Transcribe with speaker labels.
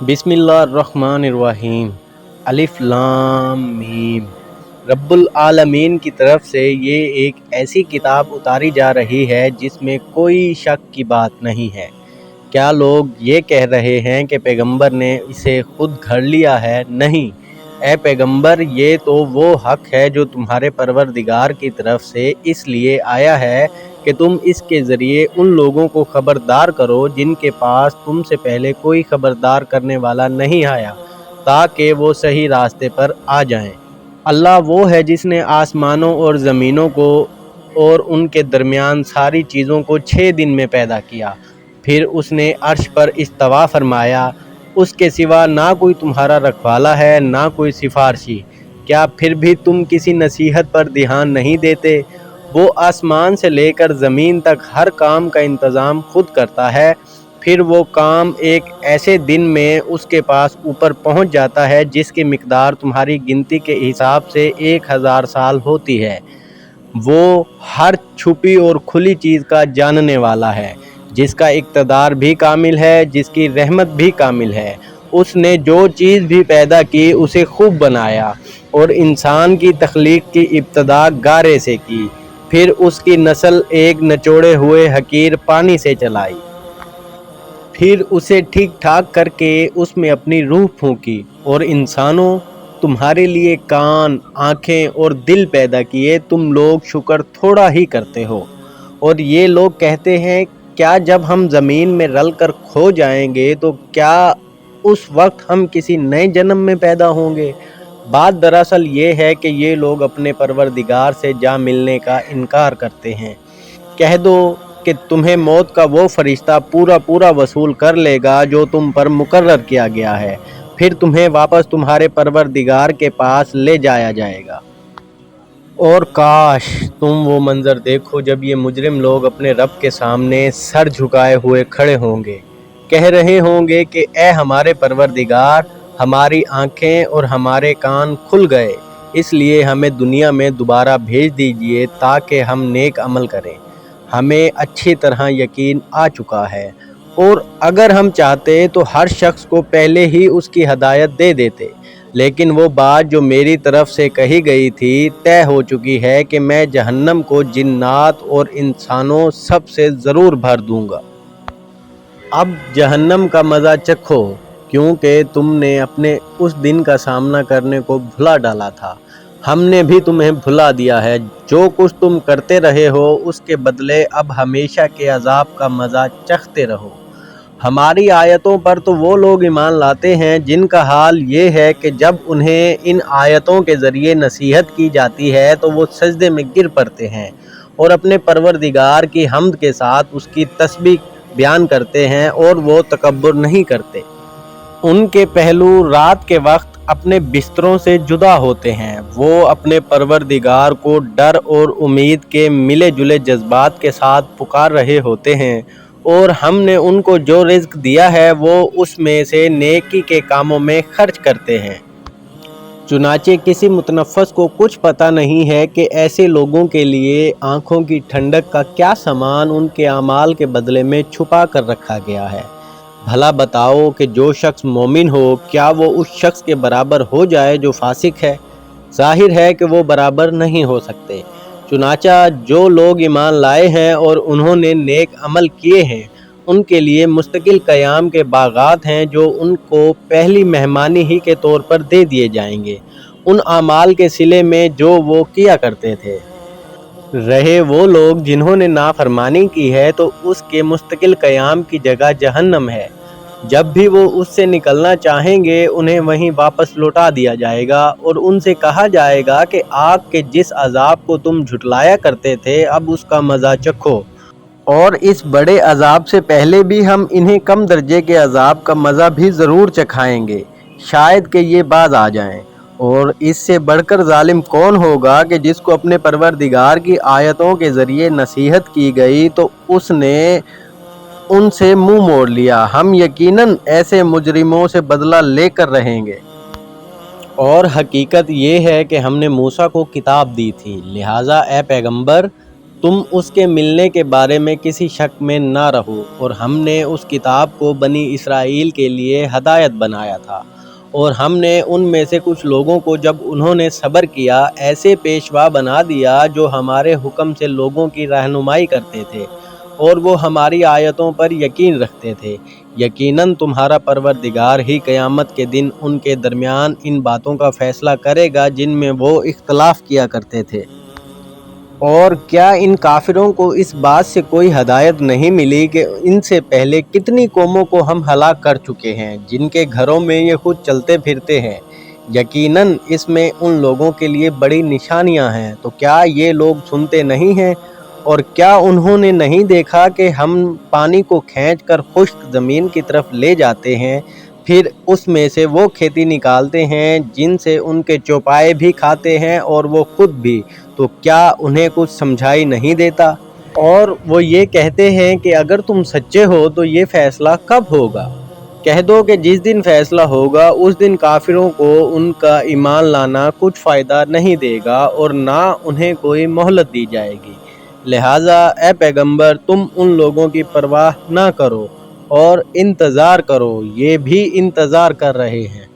Speaker 1: بسم اللہ الرحمن الرحیم۔ الف لام میم۔ رب العالمین کی طرف سے یہ ایک ایسی کتاب اتاری جا رہی ہے جس میں کوئی شک کی بات نہیں ہے۔ کیا لوگ یہ کہہ رہے ہیں کہ پیغمبر نے اسے خود گھڑ لیا ہے؟ نہیں، اے پیغمبر، یہ تو وہ حق ہے جو تمہارے پروردگار کی طرف سے اس لیے آیا ہے کہ تم اس کے ذریعے ان لوگوں کو خبردار کرو جن کے پاس تم سے پہلے کوئی خبردار کرنے والا نہیں آیا، تاکہ وہ صحیح راستے پر آ جائیں۔ اللہ وہ ہے جس نے آسمانوں اور زمینوں کو اور ان کے درمیان ساری چیزوں کو 6 دن میں پیدا کیا، پھر اس نے عرش پر استوا فرمایا۔ اس کے سوا نہ کوئی تمہارا رکھوالا ہے نہ کوئی سفارشی۔ کیا پھر بھی تم کسی نصیحت پر دھیان نہیں دیتے؟ وہ آسمان سے لے کر زمین تک ہر کام کا انتظام خود کرتا ہے، پھر وہ کام ایک ایسے دن میں اس کے پاس اوپر پہنچ جاتا ہے جس کی مقدار تمہاری گنتی کے حساب سے 1000 سال ہوتی ہے۔ وہ ہر چھپی اور کھلی چیز کا جاننے والا ہے، جس کا اقتدار بھی کامل ہے، جس کی رحمت بھی کامل ہے۔ اس نے جو چیز بھی پیدا کی اسے خوب بنایا، اور انسان کی تخلیق کی ابتدا گارے سے کی، پھر اس کی نسل ایک نچوڑے ہوئے حقیر پانی سے چلائی، پھر اسے ٹھیک ٹھاک کر کے اس میں اپنی روح پھونکی۔ اور انسانوں، تمہارے لیے کان، آنکھیں اور دل پیدا کیے، تم لوگ شکر تھوڑا ہی کرتے ہو۔ اور یہ لوگ کہتے ہیں، کیا جب ہم زمین میں رل کر کھو جائیں گے تو کیا اس وقت ہم کسی نئے جنم میں پیدا ہوں گے؟ بات دراصل یہ ہے کہ یہ لوگ اپنے پروردگار سے جا ملنے کا انکار کرتے ہیں۔ کہہ دو کہ تمہیں موت کا وہ فرشتہ پورا وصول کر لے گا جو تم پر مقرر کیا گیا ہے، پھر تمہیں واپس تمہارے پروردگار کے پاس لے جایا جائے گا۔ اور کاش تم وہ منظر دیکھو جب یہ مجرم لوگ اپنے رب کے سامنے سر جھکائے ہوئے کھڑے ہوں گے، کہہ رہے ہوں گے کہ اے ہمارے پروردگار، ہماری آنکھیں اور ہمارے کان کھل گئے، اس لیے ہمیں دنیا میں دوبارہ بھیج دیجئے تاکہ ہم نیک عمل کریں۔ ہمیں اچھی طرح یقین آ چکا ہے، اور اگر ہم چاہتے تو ہر شخص کو پہلے ہی اس کی ہدایت دے دیتے، لیکن وہ بات جو میری طرف سے کہی گئی تھی طے ہو چکی ہے کہ میں جہنم کو جنات اور انسانوں سب سے ضرور بھر دوں گا۔ اب جہنم کا مزہ چکھو، کیونکہ تم نے اپنے اس دن کا سامنا کرنے کو بھلا ڈالا تھا۔ ہم نے بھی تمہیں بھلا دیا ہے۔ جو کچھ تم کرتے رہے ہو اس کے بدلے اب ہمیشہ کے عذاب کا مزہ چکھتے رہو۔ ہماری آیتوں پر تو وہ لوگ ایمان لاتے ہیں جن کا حال یہ ہے کہ جب انہیں ان آیتوں کے ذریعے نصیحت کی جاتی ہے تو وہ سجدے میں گر پڑتے ہیں اور اپنے پروردگار کی حمد کے ساتھ اس کی تسبیح بیان کرتے ہیں، اور وہ تکبر نہیں کرتے۔ ان کے پہلو رات کے وقت اپنے بستروں سے جدا ہوتے ہیں۔ وہ اپنے پروردگار کو ڈر اور امید کے ملے جلے جذبات کے ساتھ پکار رہے ہوتے ہیں، اور ہم نے ان کو جو رزق دیا ہے وہ اس میں سے نیکی کے کاموں میں خرچ کرتے ہیں۔ چنانچہ کسی متنفس کو کچھ پتہ نہیں ہے کہ ایسے لوگوں کے لیے آنکھوں کی ٹھنڈک کا کیا سامان ان کے اعمال کے بدلے میں چھپا کر رکھا گیا ہے۔ بھلا بتاؤ کہ جو شخص مومن ہو کیا وہ اس شخص کے برابر ہو جائے جو فاسق ہے؟ ظاہر ہے کہ وہ برابر نہیں ہو سکتے۔ چنانچہ جو لوگ ایمان لائے ہیں اور انہوں نے نیک عمل کیے ہیں، ان کے لیے مستقل قیام کے باغات ہیں جو ان کو پہلی مہمانی ہی کے طور پر دے دیے جائیں گے، ان اعمال کے صلے میں جو وہ کیا کرتے تھے۔ رہے وہ لوگ جنہوں نے نافرمانی کی ہے تو اس کے مستقل قیام کی جگہ جہنم ہے۔ جب بھی وہ اس سے نکلنا چاہیں گے انہیں وہیں واپس لوٹا دیا جائے گا، اور ان سے کہا جائے گا کہ آگ کے جس عذاب کو تم جھٹلایا کرتے تھے اب اس کا مزہ چکھو، اور اس بڑے عذاب سے پہلے بھی ہم انہیں کم درجے کے عذاب کا مزہ بھی ضرور چکھائیں گے، شاید کہ یہ باز آ جائیں۔ اور اس سے بڑھ کر ظالم کون ہوگا کہ جس کو اپنے پروردگار کی آیتوں کے ذریعے نصیحت کی گئی تو اس نے ان سے منہ موڑ لیا۔ ہم یقیناً ایسے مجرموں سے بدلہ لے کر رہیں گے۔ اور حقیقت یہ ہے کہ ہم نے موسیٰ کو کتاب دی تھی، لہٰذا اے پیغمبر تم اس کے ملنے کے بارے میں کسی شک میں نہ رہو، اور ہم نے اس کتاب کو بنی اسرائیل کے لیے ہدایت بنایا تھا، اور ہم نے ان میں سے کچھ لوگوں کو جب انہوں نے صبر کیا ایسے پیشوا بنا دیا جو ہمارے حکم سے لوگوں کی رہنمائی کرتے تھے اور وہ ہماری آیتوں پر یقین رکھتے تھے۔ یقیناً تمہارا پروردگار ہی قیامت کے دن ان کے درمیان ان باتوں کا فیصلہ کرے گا جن میں وہ اختلاف کیا کرتے تھے۔ اور کیا ان کافروں کو اس بات سے کوئی ہدایت نہیں ملی کہ ان سے پہلے کتنی قوموں کو ہم ہلاک کر چکے ہیں جن کے گھروں میں یہ خود چلتے پھرتے ہیں؟ یقیناً اس میں ان لوگوں کے لیے بڑی نشانیاں ہیں۔ تو کیا یہ لوگ سنتے نہیں ہیں؟ اور کیا انہوں نے نہیں دیکھا کہ ہم پانی کو کھینچ کر خشک زمین کی طرف لے جاتے ہیں، پھر اس میں سے وہ کھیتی نکالتے ہیں جن سے ان کے چوپائے بھی کھاتے ہیں اور وہ خود بھی، تو کیا انہیں کچھ سمجھائی نہیں دیتا؟ اور وہ یہ کہتے ہیں کہ اگر تم سچے ہو تو یہ فیصلہ کب ہوگا؟ کہہ دو کہ جس دن فیصلہ ہوگا اس دن کافروں کو ان کا ایمان لانا کچھ فائدہ نہیں دے گا اور نہ انہیں کوئی مہلت دی جائے گی۔ لہٰذا اے پیغمبر تم ان لوگوں کی پرواہ نہ کرو اور انتظار کرو، یہ بھی انتظار کر رہے ہیں۔